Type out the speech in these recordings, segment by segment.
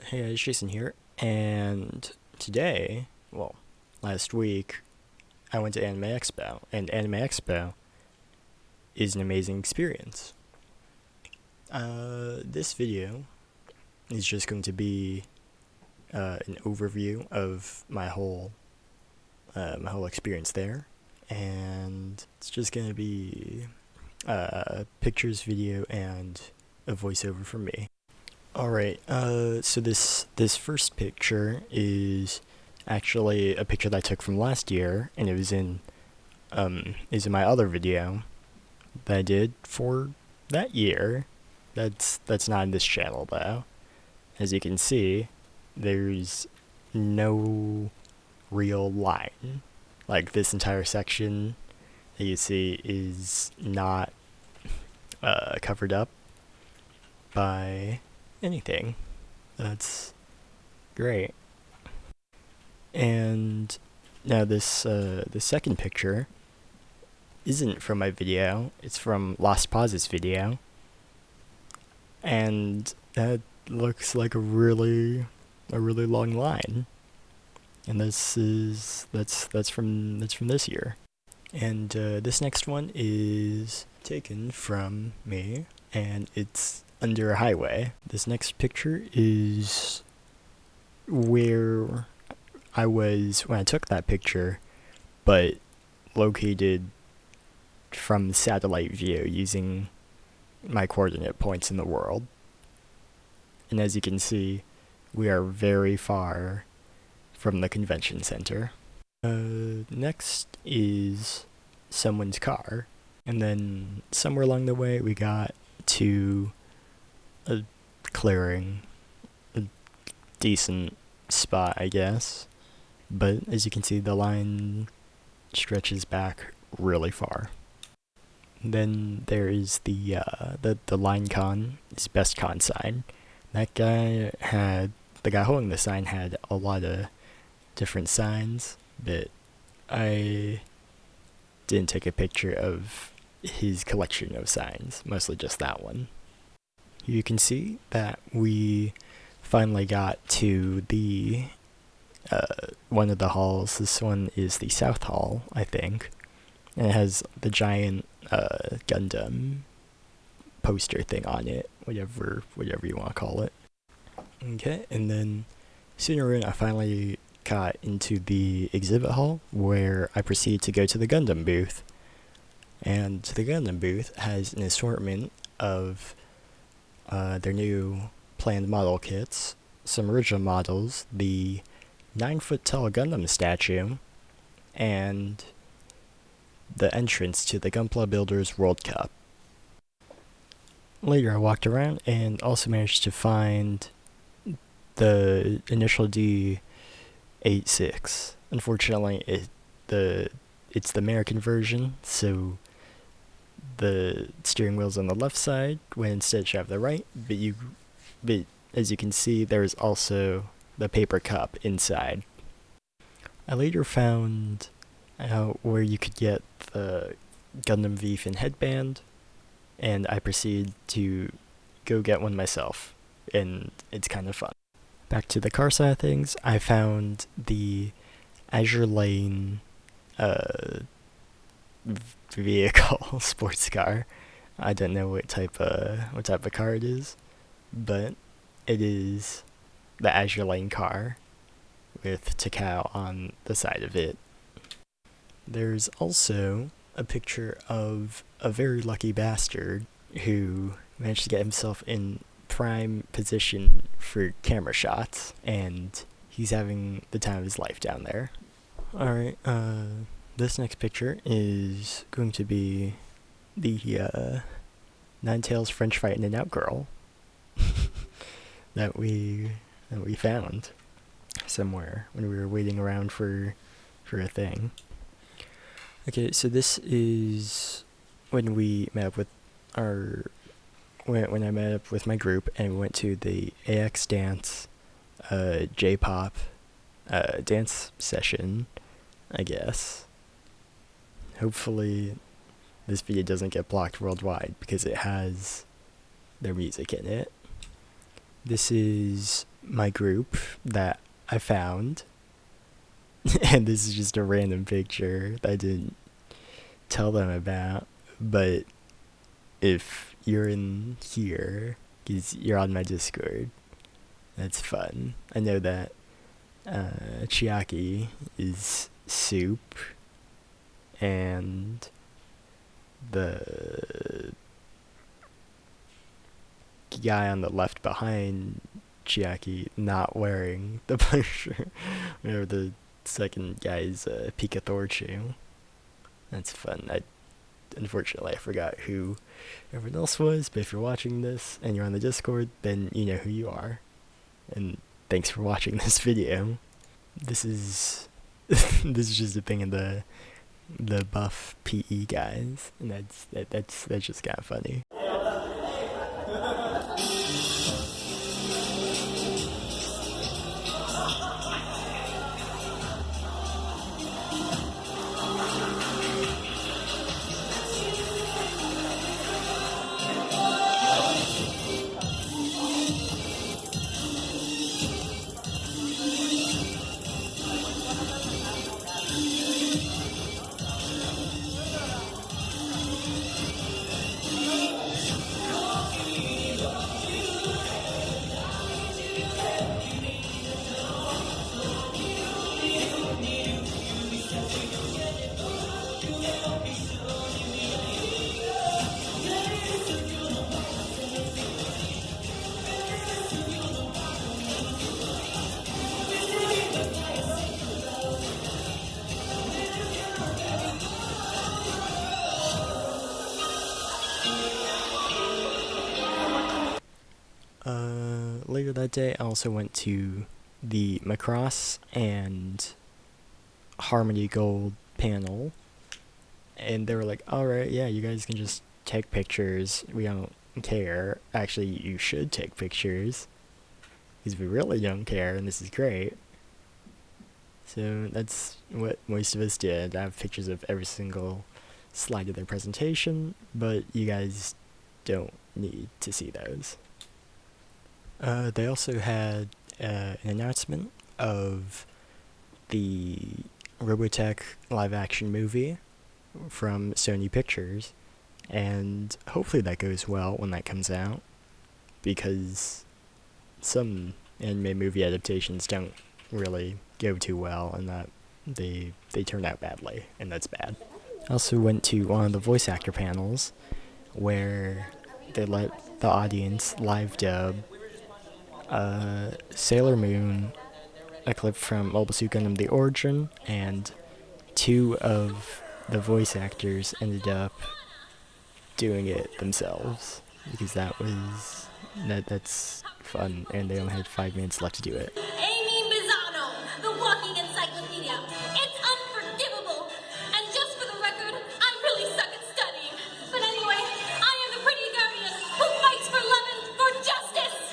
Hey guys, Jason here, and today, well, last week, I went to Anime Expo, and Anime Expo is an amazing experience. This video is just going to be an overview of my whole experience there, and it's just gonna be pictures, video, and a voiceover from me. Alright, so this first picture is actually a picture that I took from last year, and it was in my other video that I did for that year. That's not in this channel though. As you can see, there's no real line. Like, this entire section that you see is not covered up by anything. That's great. And now the second picture isn't from my video. It's from Lost Pauses video, and that looks like a really long line. And that's from this year. And this next one is taken from me, and it's under a highway. This next picture is where I was when I took that picture, but located from satellite view using my coordinate points in the world. And as you can see, we are very far from the convention center. Next is someone's car, and then somewhere along the way we got to a clearing, a decent spot, I guess. But as you can see, the line stretches back really far. Then there is the line con, is best con sign. The guy holding the sign had a lot of different signs, but I didn't take a picture of his collection of signs, mostly just that one. You can see that we finally got to the one of the halls. This one is the South Hall, I think, and it has the giant Gundam poster thing on it, whatever you want to call it. Okay, and then sooner in, I finally got into the exhibit hall, where I proceeded to go to the Gundam booth. And the Gundam booth has an assortment of their new planned model kits, some original models, the 9-foot tall Gundam statue, and the entrance to the Gunpla Builders World Cup. Later I walked around and also managed to find the initial D86. Unfortunately, it's the American version, so the steering wheel's on the left side when instead it should have the right, but as you can see, there's also the paper cup inside. I later found out where you could get the Gundam V fin headband, and I proceeded to go get one myself, and it's kind of fun. Back to the car side of things, I found the Azure Lane vehicle, sports car. I don't know what type of car it is, but it is the Azure Lane car with Takao on the side of it. There's also a picture of a very lucky bastard who managed to get himself in prime position for camera shots, and he's having the time of his life down there. Alright, this next picture is going to be the Ninetales French Fry In-N-Out girl that we found somewhere when we were waiting around for a thing. Okay, so this is when we met up with when I met up with my group and we went to the AX Dance J-pop dance session, I guess. Hopefully this video doesn't get blocked worldwide because it has their music in it. This is my group that I found, and this is just a random picture that I didn't tell them about, but if you're in here, because you're on my Discord, that's fun. I know that Chiaki is Soup, and the guy on the left behind Chiaki not wearing the pusher, or the second guy's Pikachu. That's fun. Unfortunately, I forgot who everyone else was, but if you're watching this and you're on the Discord, then you know who you are. And thanks for watching this video. This is this is just a thing of the buff PE guys, and that's just kind of funny. Later that day, I also went to the Macross and Harmony Gold panel, and they were like, alright, yeah, you guys can just take pictures, we don't care. Actually, you should take pictures, because we really don't care, and this is great. So that's what most of us did. I have pictures of every single slide of their presentation, but you guys don't need to see those. They also had an announcement of the Robotech live-action movie from Sony Pictures, and hopefully that goes well when that comes out, because some anime movie adaptations don't really go too well, and that they turn out badly, and that's bad. I also went to one of the voice actor panels where they let the audience live dub Sailor Moon, a clip from Mobile Suit Gundam The Origin, and two of the voice actors ended up doing it themselves, because that's fun, and they only had 5 minutes left to do it. Amy Bizzano, the walking encyclopedia. It's unforgivable. And just for the record, I really suck at studying. But anyway, I am the pretty guardian who fights for love and for justice.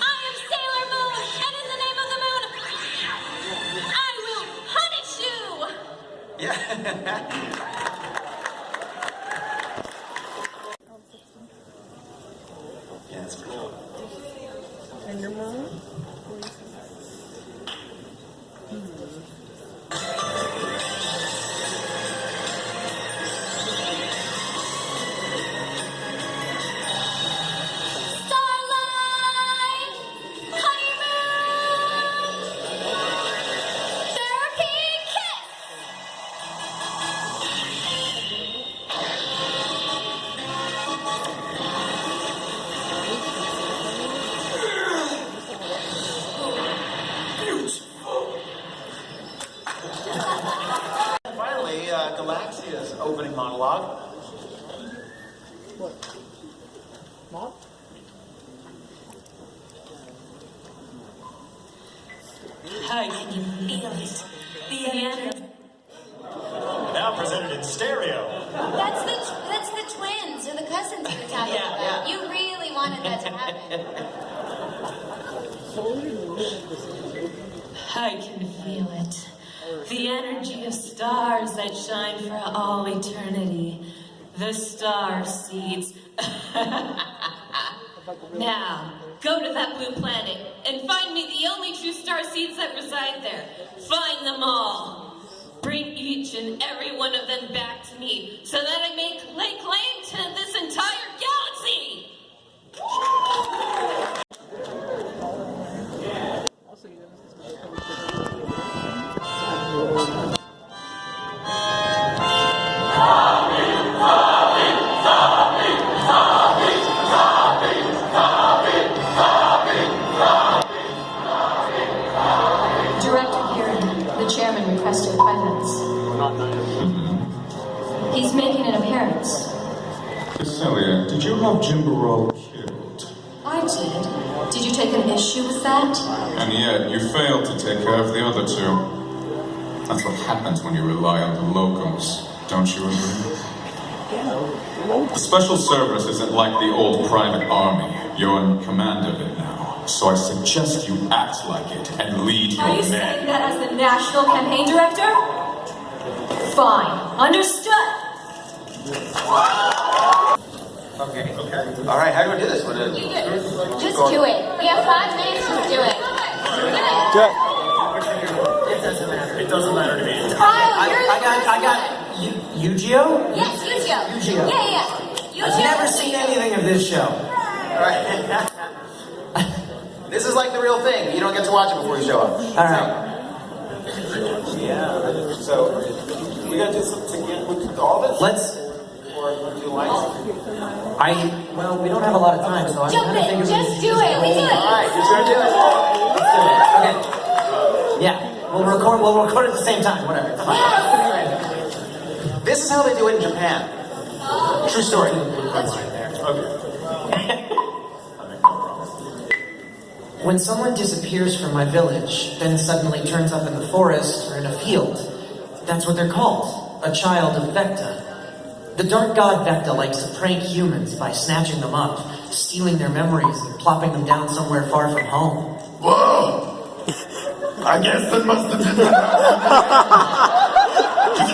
I am Sailor Moon, and in the name of the moon, I will punish you. Yeah. Yeah, it's cool. And your mom? Starlight! Honeymoon! Therapy kiss! Finally, Galaxia's opening monologue. What? Mom? I can feel it. The energy. Now presented in stereo. That's the twins or the cousins you were talking about. You really wanted that to happen. I can feel it. The energy of stars that shine for all eternity. The star seeds. Now, go to that blue planet and find me the only true star seeds that reside there. Find them all. Bring each and every one of them back to me so that I may lay claim to this entire galaxy. Director here, the chairman requested presence. He's making an appearance. Cecilia, did you have Jimbo killed? I did. Did you take an issue with that? And yet, you failed to take care of the other two. That's what happens when you rely on the locums, don't you agree? The special service isn't like the old private army. You're in command of it now. So I suggest you act like it and lead your Are you men. saying that as the national campaign director? Fine. Understood. Okay. All right, how do I do this? Just do it. We have 5 minutes to do it. It doesn't matter to me. Kyle, you're the I got Yu-Gi-Oh? Yes, Yu-Gi-Oh. Yu-Gi-Oh. Yeah. Yu-Gi-Oh. I've never seen anything of this show. All right. This is like the real thing. You don't get to watch it before you show up. All right. Yeah. So, we gotta do something again with all this? Let's. Or do you like Well, we don't have a lot of time, so I'm Jump kind of in. figuring Just do it. We do All it. right, you're gonna do it. Let's do it. Okay. Yeah. We'll record at the same time. Whatever. It's fine. This is how they do it in Japan. True story. When someone disappears from my village, then suddenly turns up in the forest or in a field, that's what they're called. A child of Vecta. The dark god Vecta likes to prank humans by snatching them up, stealing their memories, and plopping them down somewhere far from home. Whoa! I guess that must have been the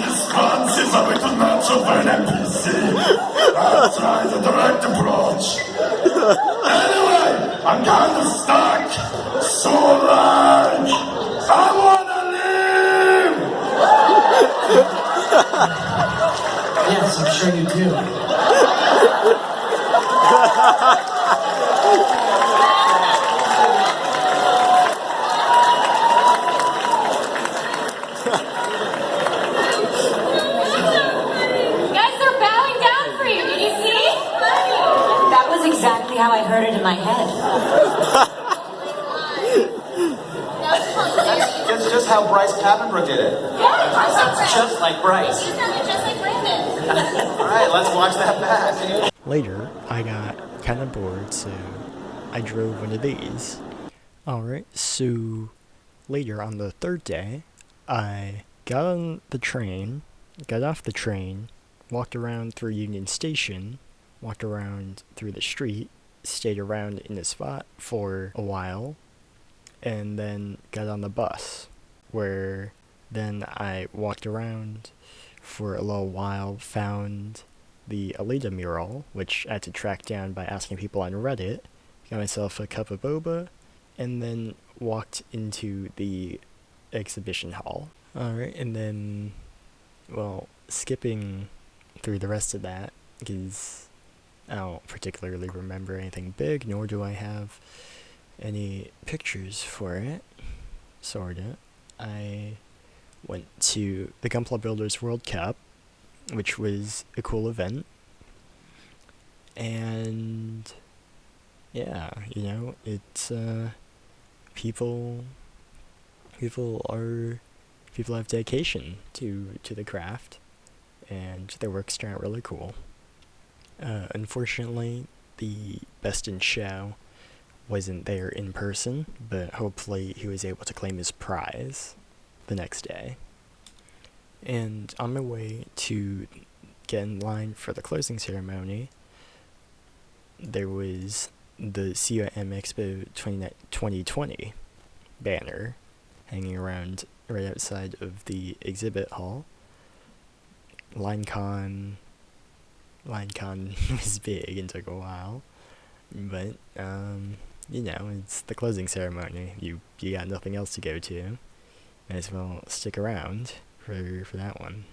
responses of it natural for an NPC. I'll try the direct approach. Anyway, I'm kind of stuck. So large. I wanna live! Yes, I'm sure you do. Guys are bowing down for you. Did you see? That was exactly how I heard it in my head. That's just how Bryce Papenbrook did it. Just like Bryce. You sounded just like Brandon. All right, let's watch that back. Later, I got kind of bored, so I drove one of these. Alright, so later on the third day, I got on the train, got off the train, walked around through Union Station, walked around through the street, stayed around in a spot for a while, and then got on the bus, where then I walked around for a little while, found the Alita mural, which I had to track down by asking people on Reddit, got myself a cup of boba, and then walked into the exhibition hall. Alright, and then, well, skipping through the rest of that, because I don't particularly remember anything big, nor do I have any pictures for it, sorta. I went to the Gunpla Builders World Cup, which was a cool event, and yeah, you know, it's people have dedication to the craft, and their works turn out really cool. Unfortunately, the Best in Show wasn't there in person, but hopefully he was able to claim his prize the next day. And on my way to get in line for the closing ceremony, there was the See You at Anime Expo 2020 banner hanging around right outside of the exhibit hall. LineCon was big and took a while. But it's the closing ceremony. You got nothing else to go to. Might as well stick around for that one.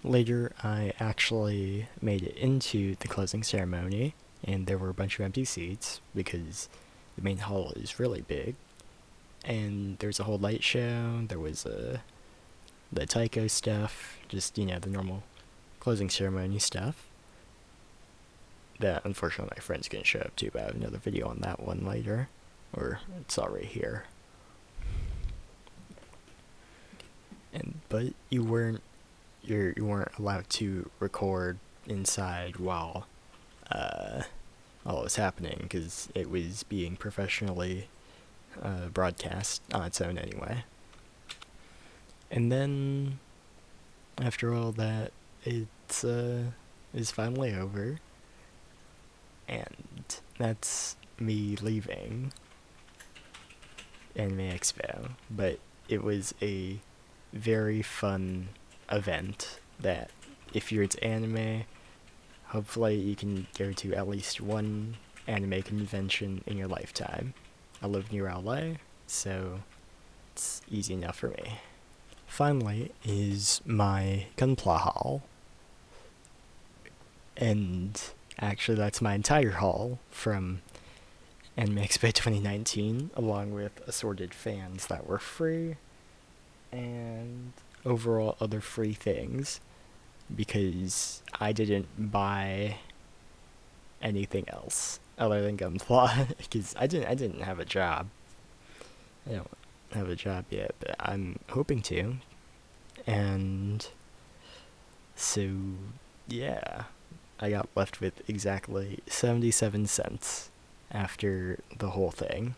Later, I actually made it into the closing ceremony, and there were a bunch of empty seats because the main hall is really big. And there was a whole light show. There was the taiko stuff, just the normal closing ceremony stuff. That unfortunately my friends couldn't show up to, but I have another video on that one later, or it's already here. But you weren't allowed to record inside while it was happening because it was being professionally broadcast on its own anyway. And then after all that, it's finally over, and that's me leaving Anime Expo. But it was a very fun event that if you're into anime, hopefully you can go to at least one anime convention in your lifetime. I live near LA, so it's easy enough for me. Finally is my Gunpla haul. And actually that's my entire haul from Anime Expo 2019, along with assorted fans that were free, and overall other free things, because I didn't buy anything else other than Gunpla, because I didn't have a job. I don't have a job yet, but I'm hoping to. And so, yeah, I got left with exactly 77 cents after the whole thing.